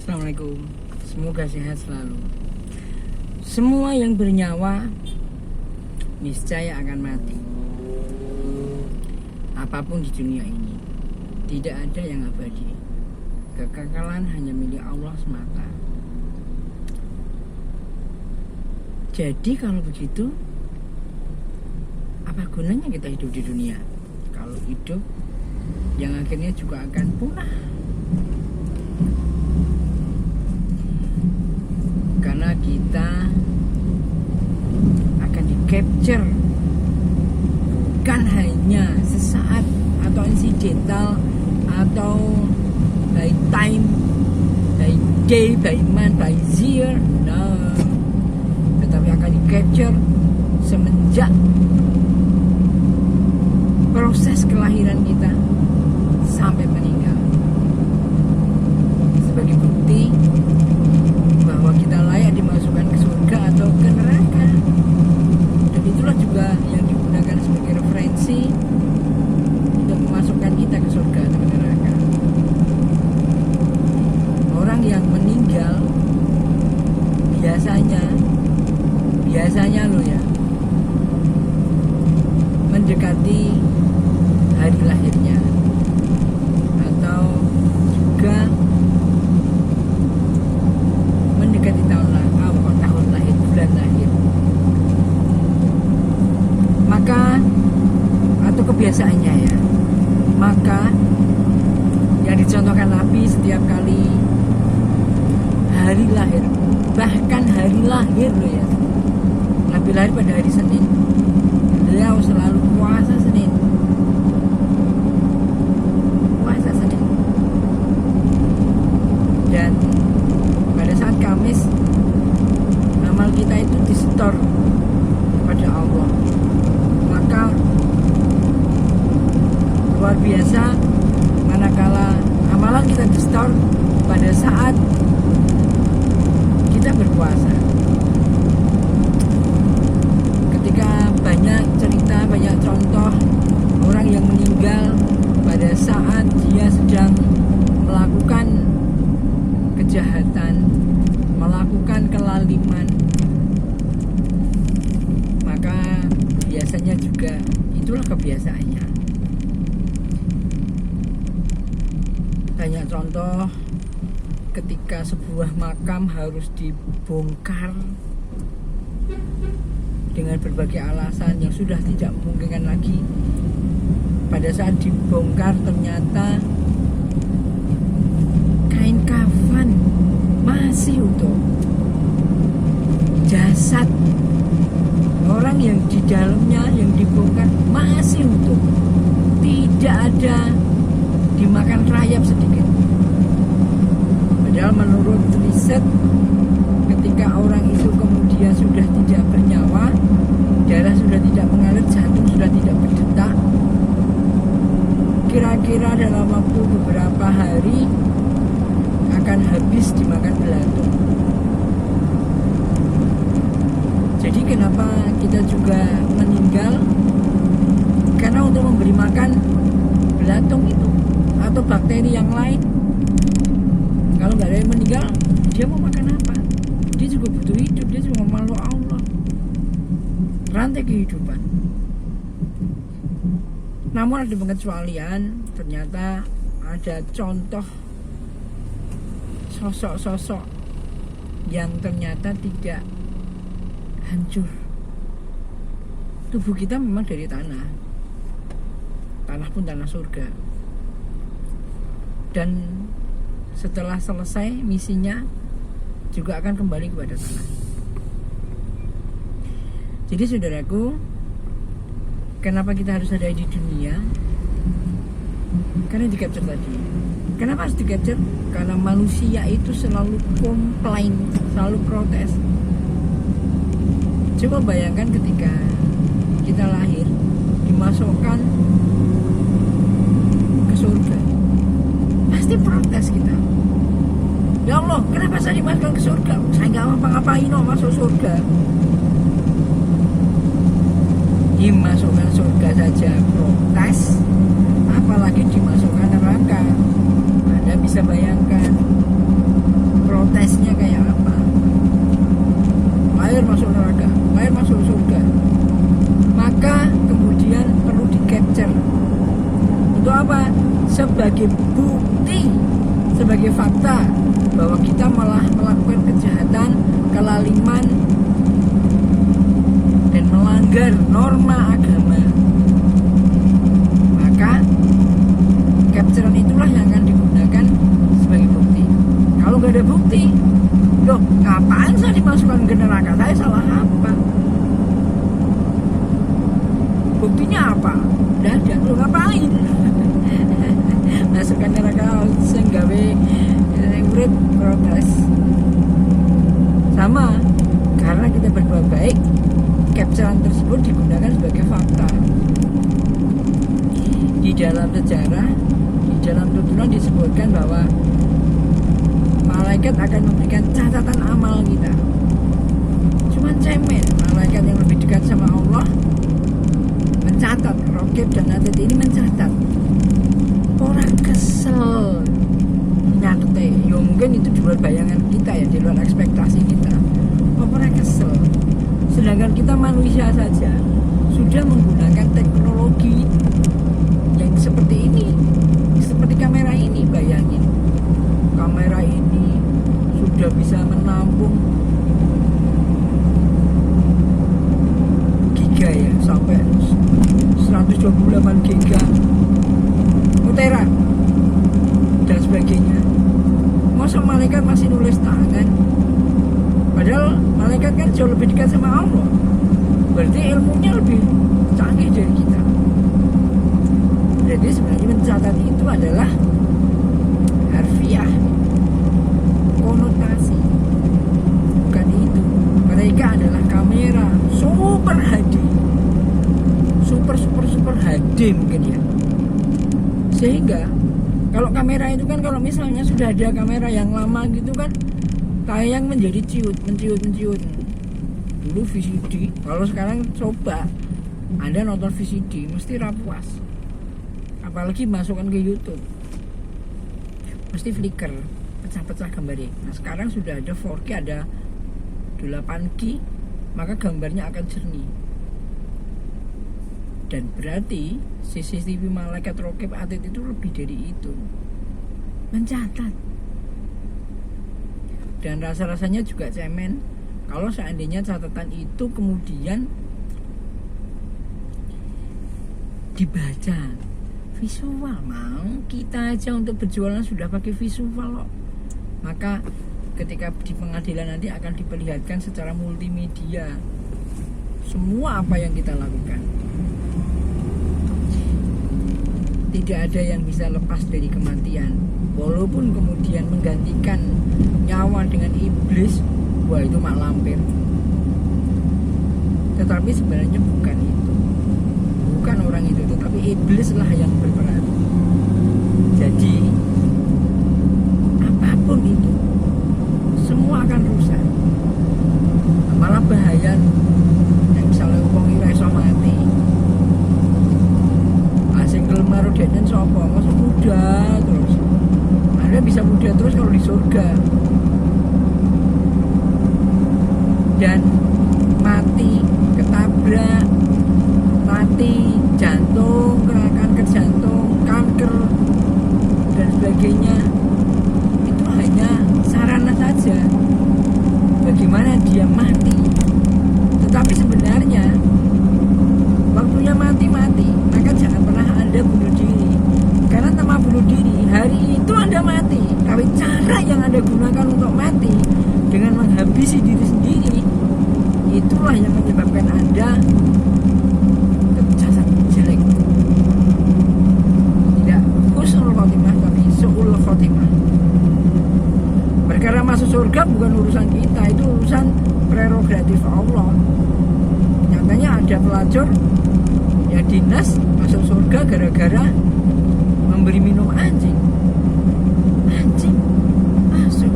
Assalamualaikum. Semoga sehat selalu. Semua yang bernyawa niscaya akan mati. Apapun di dunia ini, tidak ada yang abadi. Kekekalan hanya milik Allah semata. Jadi kalau begitu, apa gunanya kita hidup di dunia? Kalau hidup yang akhirnya juga akan punah. Karena kita akan di-capture bukan hanya sesaat atau insidental atau by time, by day, by month, by year, no. Tetapi akan di-capture semenjak proses kelahiran kita sampai meninggal, sebagai bukti bahwa kita layak dimasukkan ke surga atau ke neraka. Dan itulah juga yang digunakan sebagai referensi untuk memasukkan kita ke surga atau ke neraka. Orang yang meninggal biasanya loh ya, mendekati hari lahirnya atau juga mendekati tahun lahir, bulan lahir. Maka atau kebiasaannya ya, maka yang dicontohkan Nabi setiap kali hari lahir, bahkan hari lahir loh ya, Nabi lahir pada hari Senin, beliau selalu puasa Senin. Dan pada saat Kamis, amal kita itu disetor kepada Allah. Maka luar biasa manakala amalan kita disetor pada saat kita berpuasa. Ketika banyak cerita, banyak contoh orang yang meninggal pada saat dia sedang melakukan kejahatan, melakukan kelaliman, maka biasanya juga itulah kebiasaannya. Banyak contoh ketika sebuah makam harus dibongkar dengan berbagai alasan yang sudah tidak memungkinkan lagi. Pada saat dibongkar ternyata kain kafan masih utuh, jasad orang yang di dalamnya yang dibongkar masih utuh, tidak ada dimakan rayap sedikit. Padahal menurut riset, ketika orang itu kemudian sudah tidak bernyawa, darah sudah tidak mengalir, jantung sudah tidak berdetak, kira-kira dalam waktu beberapa hari akan habis dimakan belatung. Jadi kenapa kita juga meninggal? Karena untuk memberi makan belatung itu atau bakteri yang lain. Kalau nggak ada yang meninggal, dia mau makan apa? Dia juga butuh hidup, dia juga makhluk Allah. Rantai kehidupan. Namun ada pengecualian, ternyata ada contoh sosok-sosok yang ternyata tidak hancur. Tubuh kita memang dari tanah pun tanah surga, dan setelah selesai misinya juga akan kembali kepada tanah. Jadi saudaraku, kenapa kita harus ada di dunia? Karena di-capture tadi. Kenapa harus di-capture? Karena manusia itu selalu komplain, selalu protes. Coba bayangkan ketika kita lahir, dimasukkan ke surga, pasti protes kita. Ya Allah, kenapa saya dimasukkan ke surga? Saya nggak ngapa-ngapain masuk surga. Dimasukkan surga saja protes, apalagi dimasukkan neraka. Anda bisa bayangkan sebagai bukti, sebagai fakta bahwa kita malah melakukan kejahatan, kelaliman, dan melanggar norma agama, maka capturean itulah yang akan digunakan sebagai bukti. Kalau nggak ada bukti, loh ngapain saya dimasukkan ke neraka? Saya salah apa? Buktinya apa? Udah ada, lo ngapain? Masukkan neraka sehingga urip protes. Sama, karena kita berbuat baik, capturean tersebut digunakan sebagai fakta. Di dalam sejarah, di dalam tuntunan disebutkan bahwa malaikat akan memberikan catatan amal kita. Cuman cemen, malaikat yang lebih dekat sama Allah mencatat, Raqib dan Atid ini mencatat. Orang kesel nyate, ya mungkin itu di luar bayangan kita ya, di luar ekspektasi kita. Orang kesel. Sedangkan kita manusia saja sudah menggunakan teknologi yang seperti ini, seperti kamera ini. Bayangin, kamera ini sudah bisa menampung giga ya, sampai 128 giga tera dan sebagainya. Masa malaikat masih nulis tangan, padahal malaikat kan jauh lebih dekat sama Allah, berarti ilmunya lebih canggih dari kita. Jadi sebenarnya mencatat itu adalah harfiah, konotasi, bukan itu. Mereka adalah kamera super HD, super HD mungkin ya. Sehingga kalau kamera itu kan, kalau misalnya sudah ada kamera yang lama gitu kan, tayang menjadi menciut. Dulu VCD, kalau sekarang coba Anda nonton VCD mesti rapuas, apalagi masukkan ke YouTube mesti flicker, pecah-pecah gambarnya. Nah sekarang sudah ada 4K, ada 8K, maka gambarnya akan jernih. Dan berarti CCTV malaikat Raqib Atid itu lebih dari itu, mencatat. Dan rasa-rasanya juga cemen kalau seandainya catatan itu kemudian dibaca visual. Mau kita aja untuk berjualan sudah pakai visual loh. Maka ketika di pengadilan nanti akan diperlihatkan secara multimedia semua apa yang kita lakukan. Tidak ada yang bisa lepas dari kematian, walaupun kemudian menggantikan nyawa dengan iblis. Wah itu mak lampir. Tetapi sebenarnya bukan itu, bukan orang itu, tetapi iblis lah yang berperan. Jadi apapun itu semua akan rusak. Malah bahaya yang misalnya wong ora iso mati, asing kelemaru denen sopo, masuk muda terus. Anda bisa muda terus kalau di surga. Dan mati, ketabrak, mati, jantung, kanker jantung, kanker dan sebagainya, itu hanya sarana saja bagaimana dia mati. Tetapi sebenarnya waktunya mati, maka jangan pernah Anda bunuh diri. Karena tanpa bunuh diri, hari itu Anda mati. Tapi cara yang Anda gunakan untuk mati dengan menghabisi diri sendiri, itulah yang menyebabkan Anda tercatat jelek. Tidak husnul khotimah, tapi su'ul khotimah. Perkara masuk surga bukan urusan kita, itu urusan prerogatif Allah. Nyatanya ada pelacur ya dinas masuk surga gara-gara memberi minum anjing masuk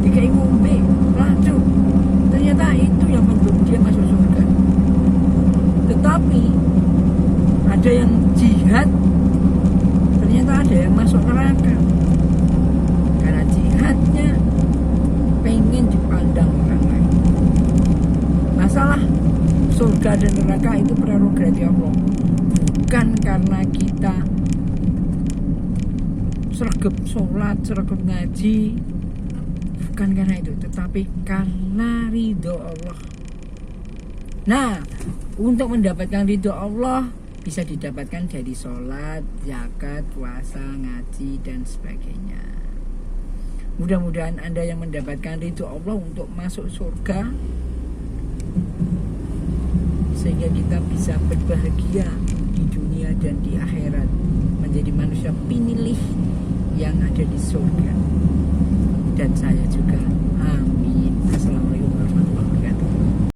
dikai ngombe pelacur, ternyata itu yang membuat dia masuk surga. Tetapi ada yang jihad, ternyata ada yang masuk neraka karena jihadnya pengen dipandang orang lain. Masalah surga dan neraka itu prerogatif Allah, bukan karena kita sregep sholat, sregep ngaji, bukan karena itu, tetapi karena ridho Allah. Nah, untuk mendapatkan ridho Allah bisa didapatkan dari sholat, zakat, puasa, ngaji, dan sebagainya. Mudah-mudahan Anda yang mendapatkan ridho Allah untuk masuk surga, sehingga kita bisa berbahagia di dunia dan di akhirat, menjadi manusia pinilih yang ada di surga. Dan saya juga